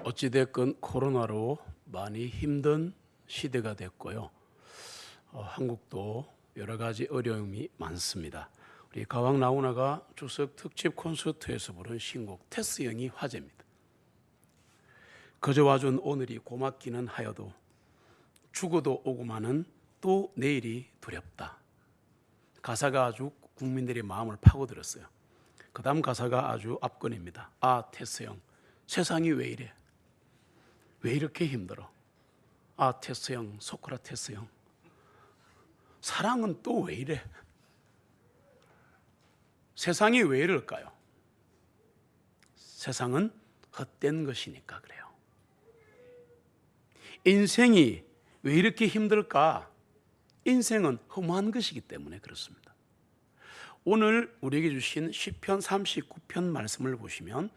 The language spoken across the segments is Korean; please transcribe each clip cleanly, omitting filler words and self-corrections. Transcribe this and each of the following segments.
어찌됐건 코로나로 많이 힘든 시대가 됐고요. 한국도 여러 가지 어려움이 많습니다. 우리 가왕 나훈아가 추석 특집 콘서트에서 부른 신곡 테스형이 화제입니다. 그저 와준 오늘이 고맙기는 하여도 죽어도 오고마는 또 내일이 두렵다. 가사가 아주 국민들의 마음을 파고들었어요. 그 다음 가사가 아주 압권입니다. 아, 테스형, 세상이 왜 이래? 왜 이렇게 힘들어? 아, 테스형, 소크라테스형, 사랑은 또 왜 이래? 세상이 왜 이럴까요? 세상은 헛된 것이니까 그래요. 인생이 왜 이렇게 힘들까? 인생은 허무한 것이기 때문에 그렇습니다. 오늘 우리에게 주신 시편 39편 말씀을 보시면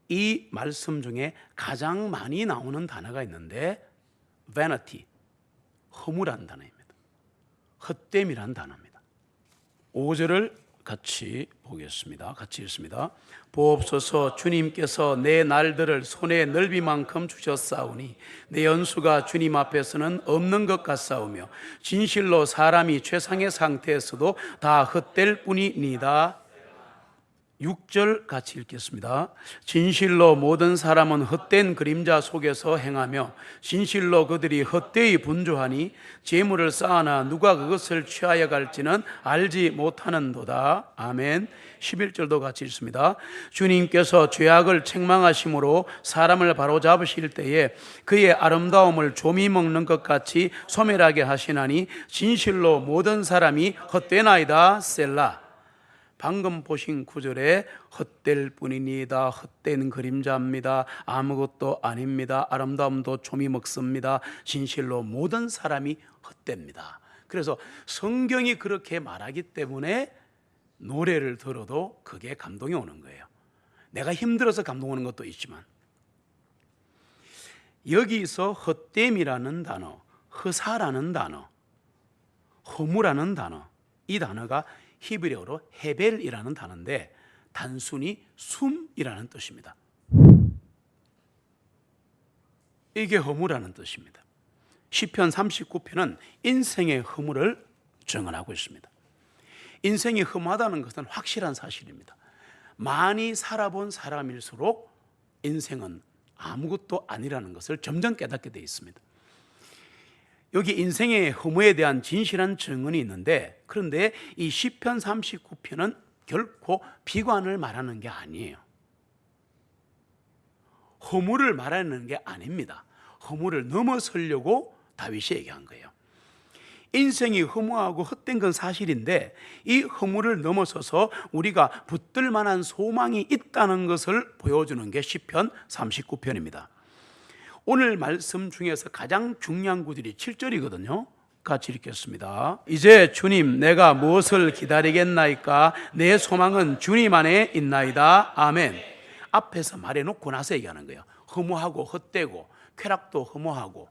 이 말씀 중에 가장 많이 나오는 단어가 있는데 vanity, 허무란 단어입니다. 헛됨이란 단어입니다. 5절을 같이 보겠습니다. 같이 읽습니다. 보옵소서, 주님께서 내 날들을 손의 넓이만큼 주셨사오니 내 연수가 주님 앞에서는 없는 것 같사오며 진실로 사람이 최상의 상태에서도 다 헛될 뿐이니이다. 6절 같이 읽겠습니다. 진실로 모든 사람은 헛된 그림자 속에서 행하며 진실로 그들이 헛되이 분주하니 재물을 쌓아나 누가 그것을 취하여 갈지는 알지 못하는도다. 아멘. 11절도 같이 읽습니다. 주님께서 죄악을 책망하심으로 사람을 바로잡으실 때에 그의 아름다움을 조미 먹는 것 같이 소멸하게 하시나니 진실로 모든 사람이 헛되나이다. 셀라. 방금 보신 구절에 헛될 뿐이니다, 헛된 그림자입니다, 아무것도 아닙니다, 아름다움도 조미 먹습니다, 진실로 모든 사람이 헛됩니다. 그래서 성경이 그렇게 말하기 때문에 노래를 들어도 그게 감동이 오는 거예요. 내가 힘들어서 감동 오는 것도 있지만 여기서 헛됨이라는 단어, 허사라는 단어, 허무라는 단어, 이 단어가 히브리어로 헤벨이라는 단어인데 단순히 숨이라는 뜻입니다. 이게 허무라는 뜻입니다. 시편 39편은 인생의 허무를 증언하고 있습니다. 인생이 허무하다는 것은 확실한 사실입니다. 많이 살아본 사람일수록 인생은 아무것도 아니라는 것을 점점 깨닫게 되어 있습니다. 여기 인생의 허무에 대한 진실한 증언이 있는데, 그런데 이 시편 39편은 결코 비관을 말하는 게 아니에요. 허무를 말하는 게 아닙니다. 허무를 넘어서려고 다윗이 얘기한 거예요. 인생이 허무하고 헛된 건 사실인데 이 허무를 넘어서서 우리가 붙들 만한 소망이 있다는 것을 보여주는 게 시편 39편입니다. 오늘 말씀 중에서 가장 중요한 구절이 7절이거든요. 같이 읽겠습니다. 이제 주님, 내가 무엇을 기다리겠나이까? 내 소망은 주님 안에 있나이다. 아멘. 앞에서 말해놓고 나서 얘기하는 거예요. 허무하고 헛되고 쾌락도 허무하고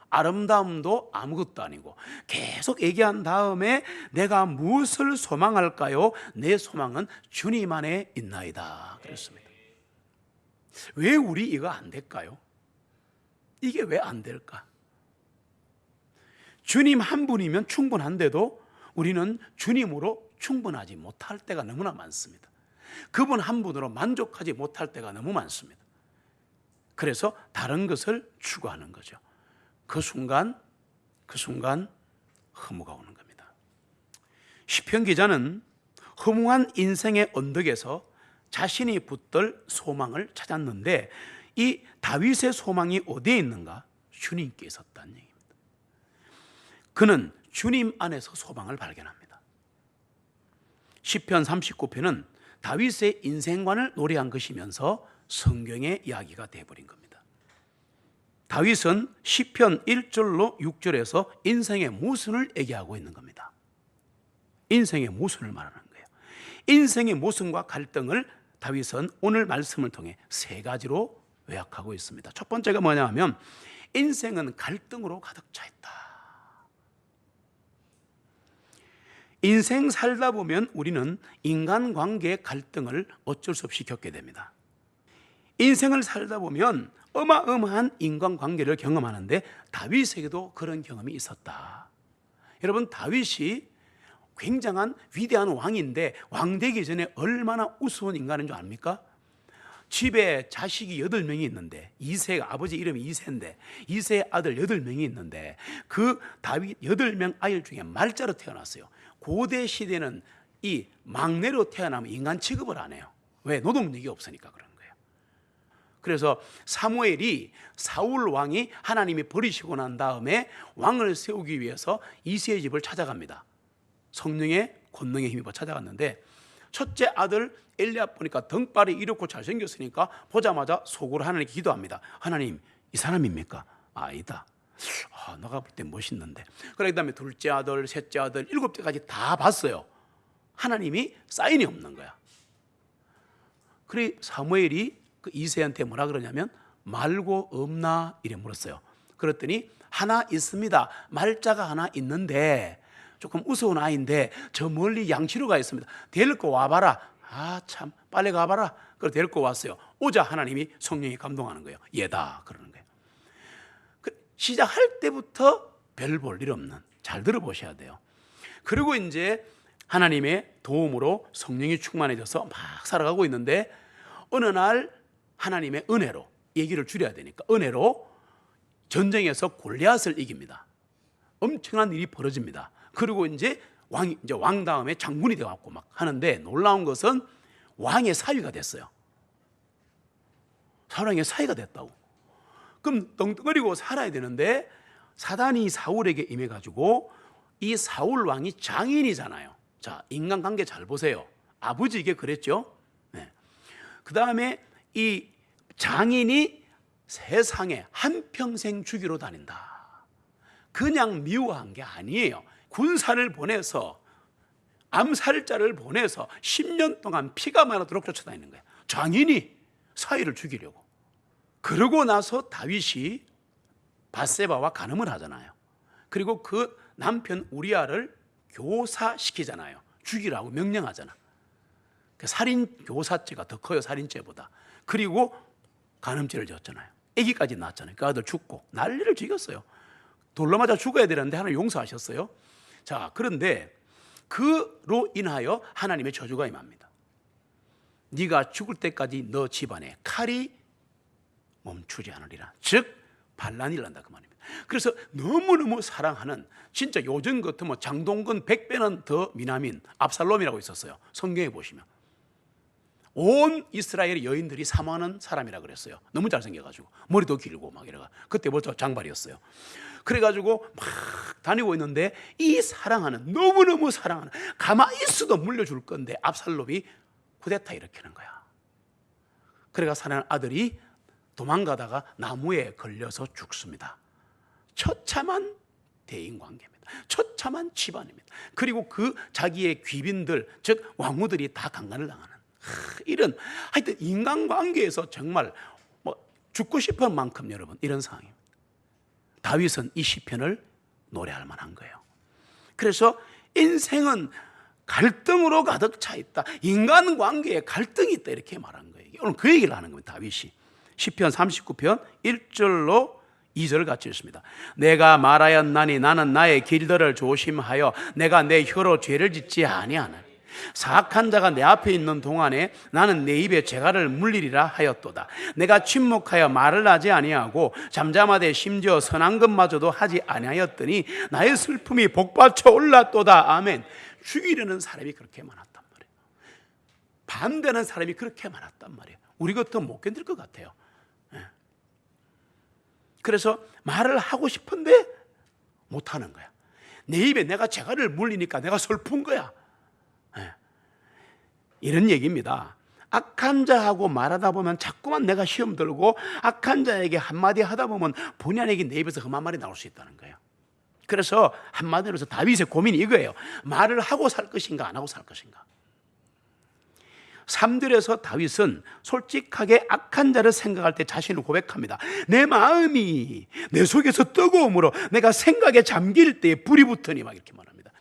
아름다움도 아무것도 아니고 계속 얘기한 다음에 내가 무엇을 소망할까요? 내 소망은 주님 안에 있나이다. 그랬습니다. 왜 우리 이거 안 될까요? 이게 왜 안 될까? 주님 한 분이면 충분한데도 우리는 주님으로 충분하지 못할 때가 너무나 많습니다. 그분 한 분으로 만족하지 못할 때가 너무 많습니다. 그래서 다른 것을 추구하는 거죠. 그 순간 허무가 오는 겁니다. 시편 기자는 허무한 인생의 언덕에서 자신이 붙들 소망을 찾았는데 이 다윗의 소망이 어디에 있는가? 주님께 있었다는 얘기입니다. 그는 주님 안에서 소망을 발견합니다. 시편 39편은 다윗의 인생관을 노래한 것이면서 성경의 이야기가 되어버린 겁니다. 다윗은 시편 1절로 6절에서 인생의 모순을 얘기하고 있는 겁니다. 인생의 모순을 말하는 거예요. 인생의 모순과 갈등을 다윗은 오늘 말씀을 통해 세 가지로 요약하고 있습니다. 첫 번째가 뭐냐 하면 인생은 갈등으로 가득 차 있다. 인생 살다 보면 우리는 인간관계의 갈등을 어쩔 수 없이 겪게 됩니다. 인생을 살다 보면 어마어마한 인간관계를 경험하는데 다윗에게도 그런 경험이 있었다. 여러분, 다윗이 굉장한 위대한 왕인데 왕 되기 전에 얼마나 우스운 인간인 줄 압니까? 집에 자식이 8명이 있는데 아버지 이름이 이새인데 이새의 아들 8명이 있는데 그 다윗 8명 아이들 중에 말자로 태어났어요. 고대 시대는 이 막내로 태어나면 인간 취급을 안 해요. 왜? 노동력이 없으니까 그런 거예요. 그래서 사무엘이 사울 왕이 하나님이 버리시고 난 다음에 왕을 세우기 위해서 이새의 집을 찾아갑니다. 성령의 권능에 힘입어 찾아갔는데 첫째 아들 엘리압 보니까 덩발이 이렇고 잘생겼으니까 보자마자 속으로 하나님께 기도합니다. 하나님, 이 사람입니까? 아니다. 너가 볼 때 멋있는데. 그래, 그다음에 둘째 아들, 셋째 아들, 7대까지 다 봤어요. 하나님이 사인이 없는 거야. 그래 사무엘이 그 이새한테 뭐라 그러냐면 말고 없나 이래 물었어요. 그랬더니 하나 있습니다. 말자가 하나 있는데 조금 우스운 아이인데 저 멀리 양치로 가 있습니다. 데리고 와봐라. 참 빨리 가봐라. 그래서 데리고 왔어요. 오자 하나님이 성령이 감동하는 거예요. 얘다 그러는 거예요. 시작할 때부터 별 볼 일 없는, 잘 들어보셔야 돼요. 그리고 이제 하나님의 도움으로 성령이 충만해져서 막 살아가고 있는데 어느 날 하나님의 은혜로, 얘기를 줄여야 되니까 은혜로 전쟁에서 골리앗을 이깁니다. 엄청난 일이 벌어집니다. 그리고 이제 왕 다음에 장군이 되어갖고 막 하는데 놀라운 것은 왕의 사위가 됐어요. 사울왕의 사위가 됐다고. 그럼 떵떵거리고 살아야 되는데 사단이 사울에게 임해가지고 이 사울 왕이 장인이잖아요. 자, 인간관계 잘 보세요. 아버지에게 그랬죠. 네. 그 다음에 이 장인이 세상에 한평생 죽이러 다닌다. 그냥 미워한 게 아니에요. 군사를 보내서 암살자를 보내서 10년 동안 피가 마르도록 쫓아다니는 거예요. 장인이 사위를 죽이려고. 그러고 나서 다윗이 밧세바와 간음을 하잖아요. 그리고 그 남편 우리아를 교사시키잖아요. 죽이라고 명령하잖아. 살인 교사죄가 더 커요, 살인죄보다. 그리고 간음죄를 졌잖아요. 아기까지 낳았잖아요. 그 아들 죽고 난리를 죽였어요. 돌로 맞아 죽어야 되는데 하나님 용서하셨어요. 자, 그런데 그로 인하여 하나님의 저주가 임합니다. 네가 죽을 때까지 너 집안에 칼이 멈추지 않으리라. 즉 반란이 일난다 그 말입니다. 그래서 너무너무 사랑하는, 진짜 요즘 같으면 장동건 100배는 더 미남인 압살롬이라고 있었어요. 성경에 보시면 온 이스라엘 여인들이 사모하는 사람이라 그랬어요. 너무 잘생겨가지고 머리도 길고 막 이래가. 그때 벌써 장발이었어요. 그래가지고 막 다니고 있는데 이 사랑하는, 너무너무 사랑하는, 가만히 있어도 물려줄 건데 압살롬이 쿠데타 일으키는 거야. 그래가 사랑하는 아들이 도망가다가 나무에 걸려서 죽습니다. 처참한 대인관계입니다. 처참한 집안입니다. 그리고 그 자기의 귀빈들, 즉 왕후들이 다 강간을 당하는 이런, 하여튼 인간관계에서 정말 죽고 싶은 만큼 여러분 이런 상황입니다. 다윗은 이 시편을 노래할 만한 거예요. 그래서 인생은 갈등으로 가득 차 있다. 인간관계에 갈등이 있다 이렇게 말한 거예요. 오늘 그 얘기를 하는 겁니다. 다윗이 시편 39편 1절로 2절 같이 읽습니다. 내가 말하였나니 나는 나의 길들을 조심하여 내가 내 혀로 죄를 짓지 아니하나니 사악한 자가 내 앞에 있는 동안에 나는 내 입에 재갈을 물리리라 하였도다. 내가 침묵하여 말을 하지 아니하고 잠잠하되 심지어 선한 것마저도 하지 아니하였더니 나의 슬픔이 복받쳐 올랐도다. 아멘. 죽이려는 사람이 그렇게 많았단 말이에요. 반대하는 사람이 그렇게 많았단 말이에요. 우리 같으면 못 견딜 것 같아요. 그래서 말을 하고 싶은데 못하는 거야. 내 입에 내가 재갈을 물리니까 내가 슬픈 거야. 이런 얘기입니다. 악한 자하고 말하다 보면 자꾸만 내가 시험 들고 악한 자에게 한마디 하다 보면 본의 아니게 내 입에서 험한 말이 나올 수 있다는 거예요. 그래서 한마디로 해서 다윗의 고민이 이거예요. 말을 하고 살 것인가 안 하고 살 것인가. 3절에서 다윗은 솔직하게 악한 자를 생각할 때 자신을 고백합니다. 내 마음이 내 속에서 뜨거움으로 내가 생각에 잠길 때에 불이 붙으니 막 이렇게 말합니다.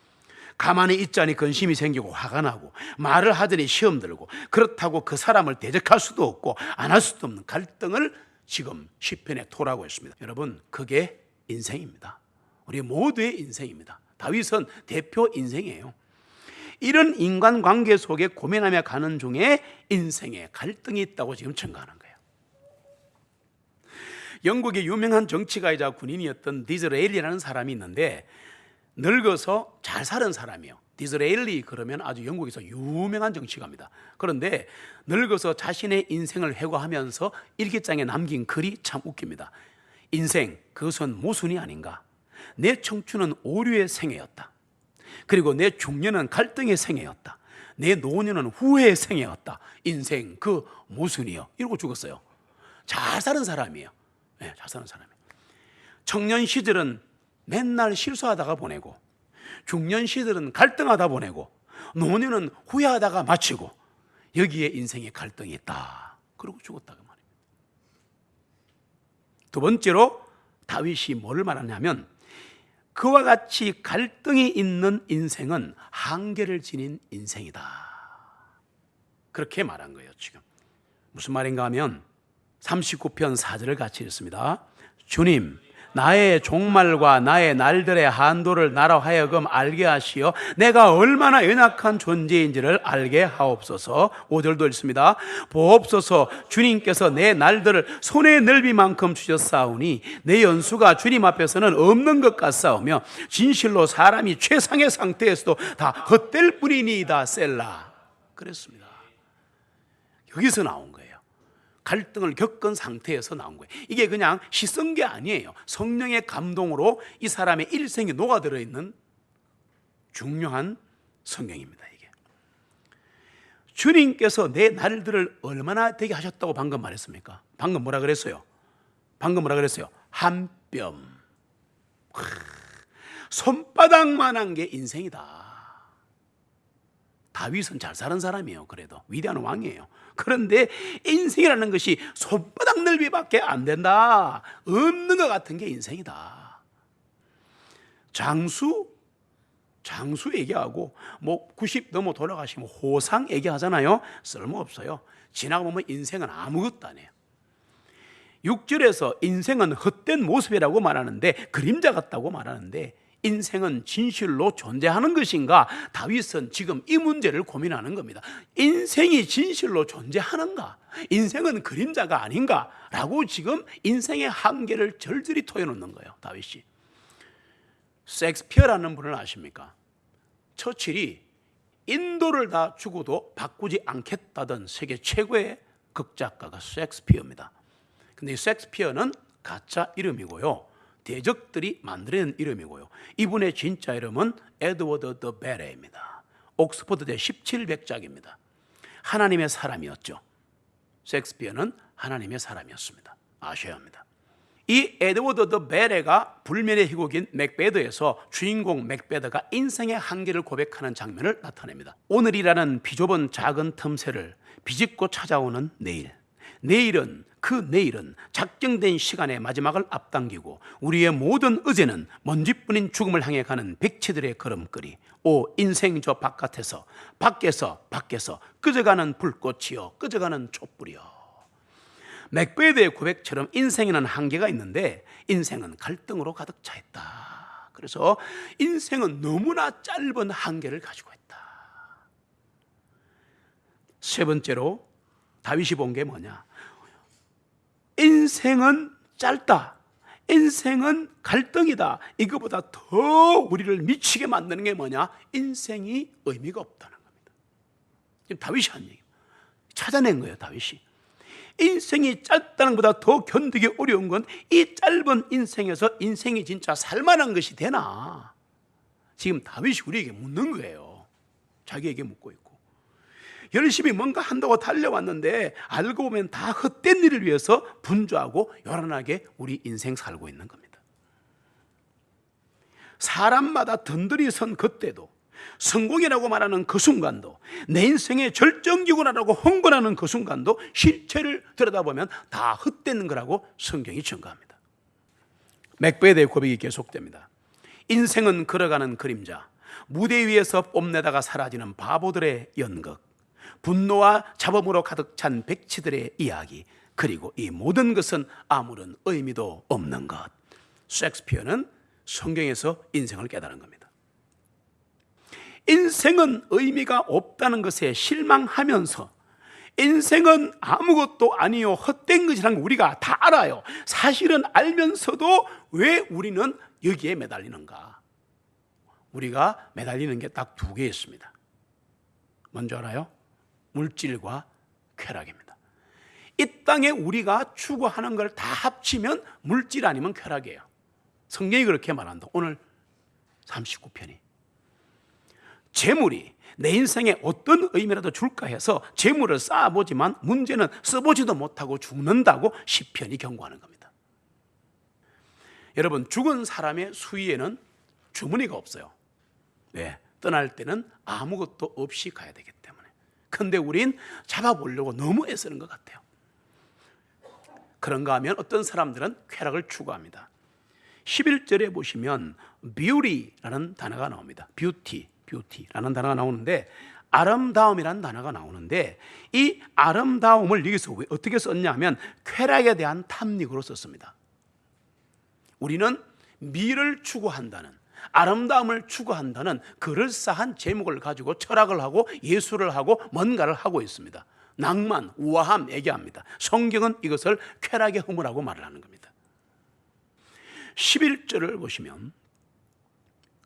가만히 있자니 근심이 생기고 화가 나고, 말을 하더니 시험 들고, 그렇다고 그 사람을 대적할 수도 없고 안 할 수도 없는 갈등을 지금 시편에 토라고 했습니다. 여러분, 그게 인생입니다. 우리 모두의 인생입니다. 다윗은 대표 인생이에요. 이런 인간관계 속에 고민하며 가는 중에 인생에 갈등이 있다고 지금 증거하는 거예요. 영국의 유명한 정치가이자 군인이었던 디즈레일리라는 사람이 있는데, 늙어서 잘 사는 사람이에요. 디즈레일리 그러면 아주 영국에서 유명한 정치가입니다. 그런데 늙어서 자신의 인생을 회고하면서 일기장에 남긴 글이 참 웃깁니다. 인생, 그것은 모순이 아닌가. 내 청춘은 오류의 생애였다. 그리고 내 중년은 갈등의 생애였다. 내 노년은 후회의 생애였다. 인생 그 모순이요. 이러고 죽었어요. 잘 사는 사람이에요. 네, 잘 사는 사람이에요. 청년 시절은 맨날 실수하다가 보내고, 중년 시절은 갈등하다 보내고, 노년은 후회하다가 마치고, 여기에 인생의 갈등이 있다. 그러고 죽었다고 말입니다. 두 번째로 다윗이 뭐를 말하냐면, 그와 같이 갈등이 있는 인생은 한계를 지닌 인생이다. 그렇게 말한 거예요. 지금 무슨 말인가 하면 39편 4절을 같이 읽습니다. 주님, 나의 종말과 나의 날들의 한도를 나로 하여금 알게 하시어 내가 얼마나 연약한 존재인지를 알게 하옵소서. 5절도 읽습니다. 보옵소서, 주님께서 내 날들을 손의 넓이만큼 주셨사오니 내 연수가 주님 앞에서는 없는 것 같사오며 진실로 사람이 최상의 상태에서도 다 헛될 뿐이니이다. 셀라. 그랬습니다. 여기서 나온 거예요. 갈등을 겪은 상태에서 나온 거예요. 이게 그냥 시 쓴 게 아니에요. 성령의 감동으로 이 사람의 일생이 녹아들어 있는 중요한 성경입니다. 이게 주님께서 내 날들을 얼마나 되게 하셨다고 방금 말했습니까? 방금 뭐라 그랬어요? 한 뼘, 손바닥만한 게 인생이다. 다윗은 잘 사는 사람이에요. 그래도 위대한 왕이에요. 그런데 인생이라는 것이 손바닥 넓이밖에 안 된다. 없는 것 같은 게 인생이다. 장수 얘기하고 90 넘어 돌아가시면 호상 얘기하잖아요. 쓸모없어요. 지나가 보면 인생은 아무것도 아니에요. 6절에서 인생은 헛된 모습이라고 말하는데, 그림자 같다고 말하는데, 인생은 진실로 존재하는 것인가? 다윗은 지금 이 문제를 고민하는 겁니다. 인생이 진실로 존재하는가? 인생은 그림자가 아닌가? 라고 지금 인생의 한계를 절절히 토해놓는 거예요. 다윗이. 셰익스피어라는 분을 아십니까? 처칠이 인도를 다 주고도 바꾸지 않겠다던 세계 최고의 극작가가 셰익스피어입니다. 근데 이 셰익스피어는 가짜 이름이고요, 대적들이 만들어낸 이름이고요, 이분의 진짜 이름은 에드워드 더 베레입니다. 옥스퍼드대 1700작입니다. 하나님의 사람이었죠. 셰익스피어는 하나님의 사람이었습니다. 아셔야 합니다. 이 에드워드 더 베레가 불면의 희곡인 맥베드에서 주인공 맥베드가 인생의 한계를 고백하는 장면을 나타냅니다. 오늘이라는 비좁은 작은 틈새를 비집고 찾아오는 내일, 그 내일은 작정된 시간의 마지막을 앞당기고 우리의 모든 의제는 먼지뿐인 죽음을 향해 가는 백치들의 걸음걸이. 오 인생 저 밖에서 꺼져가는 불꽃이여, 꺼져가는 촛불이여. 맥베드의 고백처럼 인생에는 한계가 있는데 인생은 갈등으로 가득 차 있다. 그래서 인생은 너무나 짧은 한계를 가지고 있다. 세 번째로 다윗이 본 게 뭐냐? 인생은 짧다, 인생은 갈등이다. 이거보다 더 우리를 미치게 만드는 게 뭐냐? 인생이 의미가 없다는 겁니다. 지금 다윗이 한 얘기 찾아낸 거예요. 다윗이 인생이 짧다는 것보다 더 견디기 어려운 건 이 짧은 인생에서 인생이 진짜 살만한 것이 되나? 지금 다윗이 우리에게 묻는 거예요. 자기에게 묻고 있고, 열심히 뭔가 한다고 달려왔는데 알고 보면 다 헛된 일을 위해서 분주하고 요란하게 우리 인생 살고 있는 겁니다. 사람마다 든든히 선 그때도, 성공이라고 말하는 그 순간도, 내 인생의 절정기구라고 흥분하는 그 순간도 실체를 들여다보면 다 헛된 거라고 성경이 증거합니다. 맥베드의 고백이 계속됩니다. 인생은 걸어가는 그림자, 무대 위에서 뽐내다가 사라지는 바보들의 연극, 분노와 잡음으로 가득 찬 백치들의 이야기, 그리고 이 모든 것은 아무런 의미도 없는 것. 셰익스피어는 성경에서 인생을 깨달은 겁니다. 인생은 의미가 없다는 것에 실망하면서 인생은 아무것도 아니요 헛된 것이라는 걸 우리가 다 알아요. 사실은 알면서도 왜 우리는 여기에 매달리는가? 우리가 매달리는 게 딱 두 개 있습니다. 뭔지 알아요? 물질과 쾌락입니다. 이 땅에 우리가 추구하는 걸 다 합치면 물질 아니면 쾌락이에요. 성경이 그렇게 말한다. 오늘 39편이 재물이 내 인생에 어떤 의미라도 줄까 해서 재물을 쌓아보지만 문제는 써보지도 못하고 죽는다고 시편이 경고하는 겁니다. 여러분, 죽은 사람의 수위에는 주머니가 없어요. 왜? 떠날 때는 아무것도 없이 가야 되기 때문에. 그런데 우린 잡아보려고 너무 애쓰는 것 같아요. 그런가 하면 어떤 사람들은 쾌락을 추구합니다. 11절에 보시면 beauty라는 단어가 나옵니다. beauty라는 단어가 나오는데 아름다움이라는 단어가 나오는데 이 아름다움을 여기서 어떻게 썼냐면 쾌락에 대한 탐닉으로 썼습니다. 우리는 미를 추구한다는, 아름다움을 추구한다는 그럴싸한 제목을 가지고 철학을 하고 예술을 하고 뭔가를 하고 있습니다. 낭만, 우아함 얘기합니다. 성경은 이것을 쾌락의 허물이라고 말을 하는 겁니다. 11절을 보시면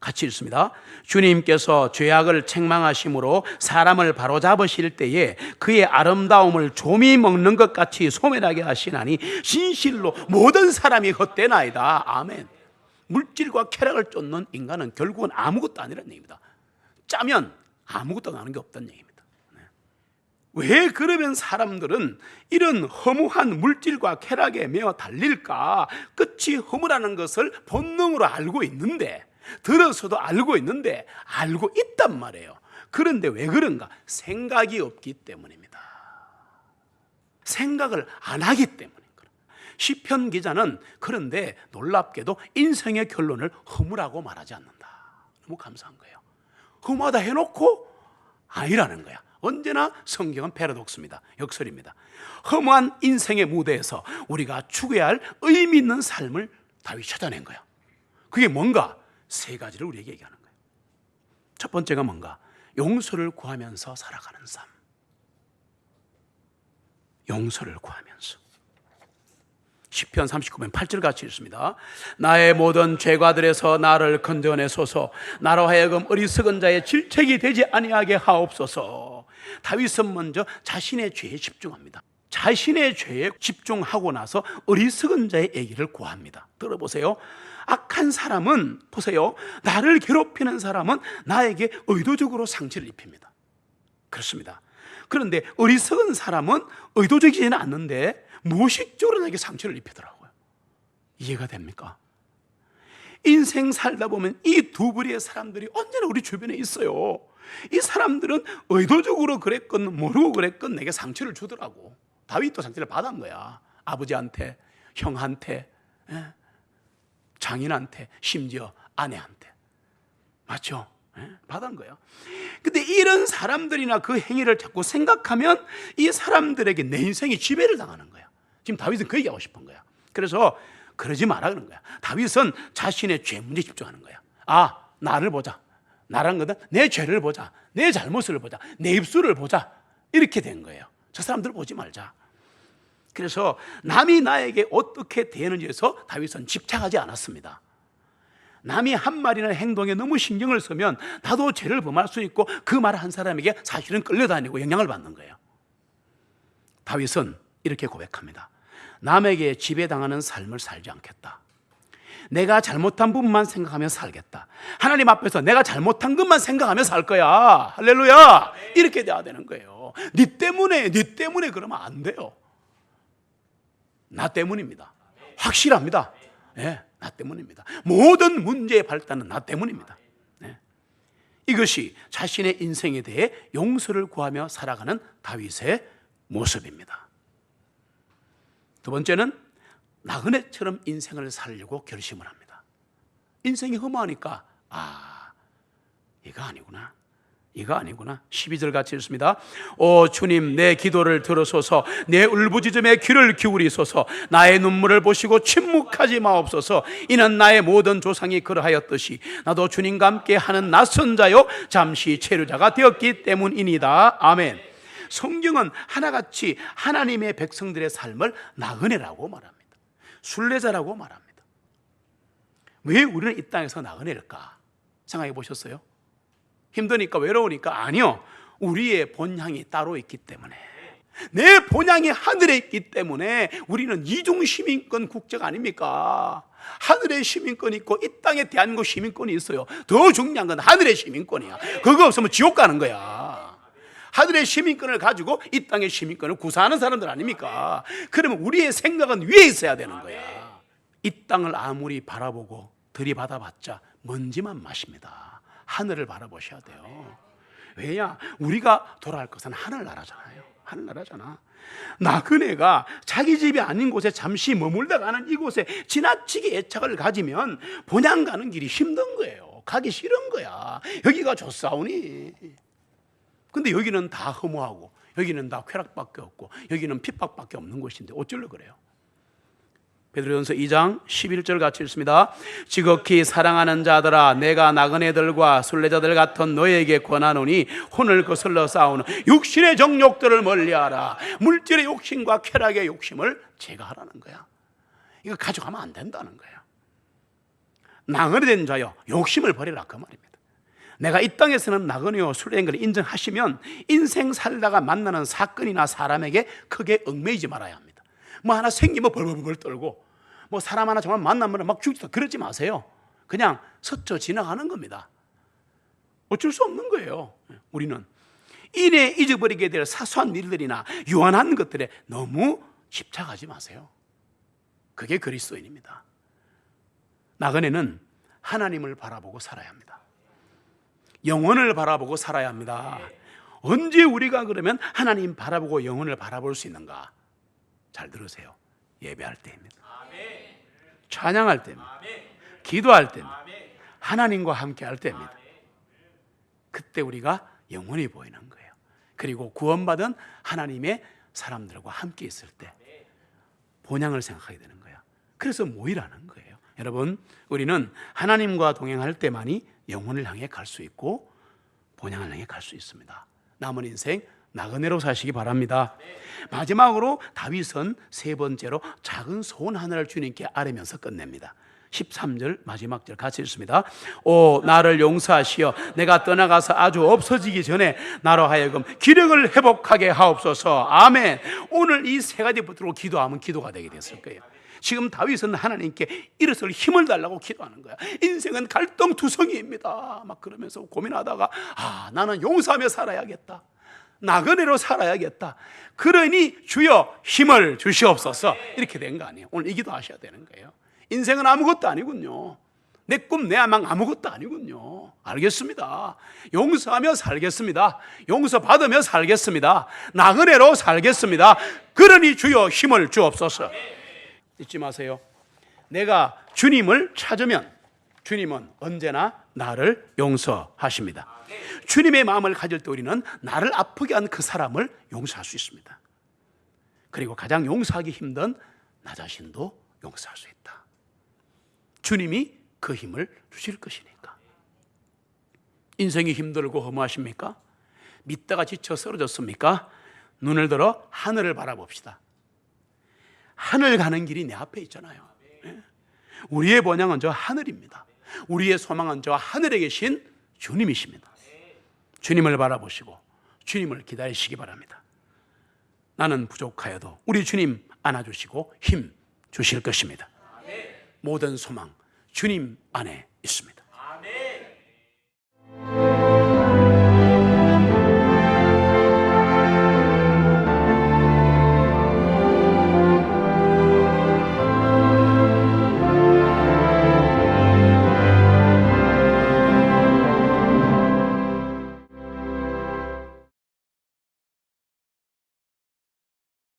같이 읽습니다. 주님께서 죄악을 책망하심으로 사람을 바로잡으실 때에 그의 아름다움을 조미 먹는 것 같이 소멸하게 하시나니 진실로 모든 사람이 헛되나이다. 아멘. 물질과 쾌락을 쫓는 인간은 결국은 아무것도 아니라는 얘기입니다. 짜면 아무것도 나는 게 없다는 얘기입니다. 왜 그러면 사람들은 이런 허무한 물질과 쾌락에 매어 달릴까? 끝이 허무라는 것을 본능으로 알고 있는데, 들어서도 알고 있는데 알고 있단 말이에요. 그런데 왜 그런가? 생각이 없기 때문입니다. 생각을 안 하기 때문인 거예요. 시편 기자는 그런데 놀랍게도 인생의 결론을 허무라고 말하지 않는다. 너무 감사한 거예요. 허무하다 해놓고 아니라는 거야. 언제나 성경은 패러독스입니다. 역설입니다. 허무한 인생의 무대에서 우리가 추구해야 할 의미 있는 삶을 다윗이 찾아낸 거야. 그게 뭔가? 세 가지를 우리에게 얘기하는 거예요. 첫 번째가 뭔가? 용서를 구하면서 살아가는 삶. 용서를 구하면서. 시편 39편 8절 같이 읽습니다. 나의 모든 죄과들에서 나를 건져내소서. 나로 하여금 어리석은 자의 질책이 되지 아니하게 하옵소서. 다윗은 먼저 자신의 죄에 집중합니다. 자신의 죄에 집중하고 나서 어리석은 자의 얘기를 구합니다. 들어보세요. 악한 사람은, 보세요, 나를 괴롭히는 사람은 나에게 의도적으로 상처를 입힙니다. 그렇습니다. 그런데 어리석은 사람은 의도적이지는 않는데 무의식적으로 나에게 상처를 입히더라고요. 이해가 됩니까? 인생 살다 보면 이 두 부류의 사람들이 언제나 우리 주변에 있어요. 이 사람들은 의도적으로 그랬건 모르고 그랬건 내게 상처를 주더라고. 다윗도 상처를 받은 거야. 아버지한테, 형한테, 장인한테, 심지어 아내한테. 맞죠? 받은 거예요. 근데 이런 사람들이나 그 행위를 자꾸 생각하면 이 사람들에게 내 인생이 지배를 당하는 거야. 지금 다윗은 그 얘기하고 싶은 거야. 그래서 그러지 마라 그런 거야. 다윗은 자신의 죄 문제에 집중하는 거야. 아, 나를 보자. 나란 거는 내 죄를 보자. 내 잘못을 보자. 내 입술을 보자. 이렇게 된 거예요. 저 사람들을 보지 말자. 그래서 남이 나에게 어떻게 대하는지에서 다윗은 집착하지 않았습니다. 남이 한 말이나 행동에 너무 신경을 쓰면 나도 죄를 범할 수 있고 그 말을 한 사람에게 사실은 끌려다니고 영향을 받는 거예요. 다윗은 이렇게 고백합니다. 남에게 지배당하는 삶을 살지 않겠다. 내가 잘못한 부분만 생각하며 살겠다. 하나님 앞에서 내가 잘못한 것만 생각하며 살 거야. 할렐루야. 이렇게 돼야 되는 거예요. 네 때문에 그러면 안 돼요. 나 때문입니다. 확실합니다. 네, 나 때문입니다. 모든 문제의 발단은 나 때문입니다. 네. 이것이 자신의 인생에 대해 용서를 구하며 살아가는 다윗의 모습입니다. 두 번째는 나그네처럼 인생을 살려고 결심을 합니다. 인생이 허무하니까 이거 아니구나. 이거 아니구나. 12절 같이 읽습니다. 오 주님, 내 기도를 들으소서. 내 울부짖음에 귀를 기울이소서. 나의 눈물을 보시고 침묵하지 마옵소서. 이는 나의 모든 조상이 그러하였듯이 나도 주님과 함께 하는 낯선 자요 잠시 체류자가 되었기 때문이니다. 아멘. 성경은 하나같이 하나님의 백성들의 삶을 나그네라고 말합니다. 순례자라고 말합니다. 왜 우리는 이 땅에서 나그네일까? 생각해 보셨어요? 힘드니까, 외로우니까? 아니요. 우리의 본향이 따로 있기 때문에, 내 본향이 하늘에 있기 때문에 우리는 이중시민권 국적 아닙니까? 하늘의 시민권이 있고 이 땅에 대한민국 시민권이 있어요. 더 중요한 건 하늘의 시민권이야. 그거 없으면 지옥 가는 거야. 하늘의 시민권을 가지고 이 땅의 시민권을 구사하는 사람들 아닙니까? 그러면 우리의 생각은 위에 있어야 되는 거야. 이 땅을 아무리 바라보고 들이받아봤자 먼지만 마십니다. 하늘을 바라보셔야 돼요. 왜냐? 우리가 돌아갈 것은 하늘나라잖아요. 하늘나라잖아. 나그네가 자기 집이 아닌 곳에 잠시 머물다 가는 이곳에 지나치게 애착을 가지면 본향 가는 길이 힘든 거예요. 가기 싫은 거야. 여기가 좋사오니. 근데 여기는 다 허무하고 여기는 다 쾌락밖에 없고 여기는 핍박밖에 없는 곳인데 어쩌려 그래요? 베드로전서 2장 11절 같이 읽습니다. 지극히 사랑하는 자들아, 내가 나그네들과 순례자들 같은 너에게 권하노니 혼을 거슬러 싸우는 육신의 정욕들을 멀리하라. 물질의 욕심과 쾌락의 욕심을 제거하라는 거야. 이거 가져가면 안 된다는 거야. 나그네 된 자여, 욕심을 버리라 그 말입니다. 내가 이 땅에서는 나그네요 순례인 걸 인정하시면 인생 살다가 만나는 사건이나 사람에게 크게 얽매이지 말아야 합니다. 뭐 하나 생기면 벌벌벌 떨고, 뭐 사람 하나 정말 만나면 막 죽지도 그러지 마세요. 그냥 스쳐 지나가는 겁니다. 어쩔 수 없는 거예요. 우리는 이내 잊어버리게 될 사소한 일들이나 유한한 것들에 너무 집착하지 마세요. 그게 그리스도인입니다. 나그네는 하나님을 바라보고 살아야 합니다. 영혼을 바라보고 살아야 합니다. 언제 우리가 그러면 하나님 바라보고 영혼을 바라볼 수 있는가? 잘 들으세요. 예배할 때입니다. 찬양할 때입니다. 기도할 때입니다. 하나님과 함께 할 때입니다. 그때 우리가 영원히 보이는 거예요. 그리고 구원받은 하나님의 사람들과 함께 있을 때 본향을 생각하게 되는 거예요. 그래서 모이라는 거예요. 여러분, 우리는 하나님과 동행할 때만이 영혼을 향해 갈 수 있고 본향을 향해 갈 수 있습니다. 남은 인생 나그네로 사시기 바랍니다. 마지막으로 다윗은 세 번째로 작은 소원 하나를 주님께 아뢰면서 끝냅니다. 13절 마지막 절 같이 읽습니다. 오 나를 용서하시어 내가 떠나가서 아주 없어지기 전에 나로 하여금 기력을 회복하게 하옵소서. 아멘. 오늘 이 세 가지 붙들고 기도하면 기도가 되게 됐을 거예요. 지금 다윗은 하나님께 일어설 힘을 달라고 기도하는 거야. 인생은 갈등투성이입니다. 막 그러면서 고민하다가 나는 용서하며 살아야겠다. 나그네로 살아야겠다. 그러니 주여 힘을 주시옵소서. 이렇게 된 거 아니에요. 오늘 이 기도하셔야 되는 거예요. 인생은 아무것도 아니군요. 내 꿈, 내 아망 아무것도 아니군요. 알겠습니다. 용서하며 살겠습니다. 용서받으며 살겠습니다. 나그네로 살겠습니다. 그러니 주여 힘을 주옵소서. 잊지 마세요. 내가 주님을 찾으면 주님은 언제나 나를 용서하십니다. 주님의 마음을 가질 때 우리는 나를 아프게 한 그 사람을 용서할 수 있습니다. 그리고 가장 용서하기 힘든 나 자신도 용서할 수 있다. 주님이 그 힘을 주실 것이니까. 인생이 힘들고 허무하십니까? 믿다가 지쳐 쓰러졌습니까? 눈을 들어 하늘을 바라봅시다. 하늘 가는 길이 내 앞에 있잖아요. 우리의 본향은 저 하늘입니다. 우리의 소망은 저 하늘에 계신 주님이십니다. 주님을 바라보시고 주님을 기다리시기 바랍니다. 나는 부족하여도 우리 주님 안아주시고 힘 주실 것입니다. 모든 소망 주님 안에 있습니다.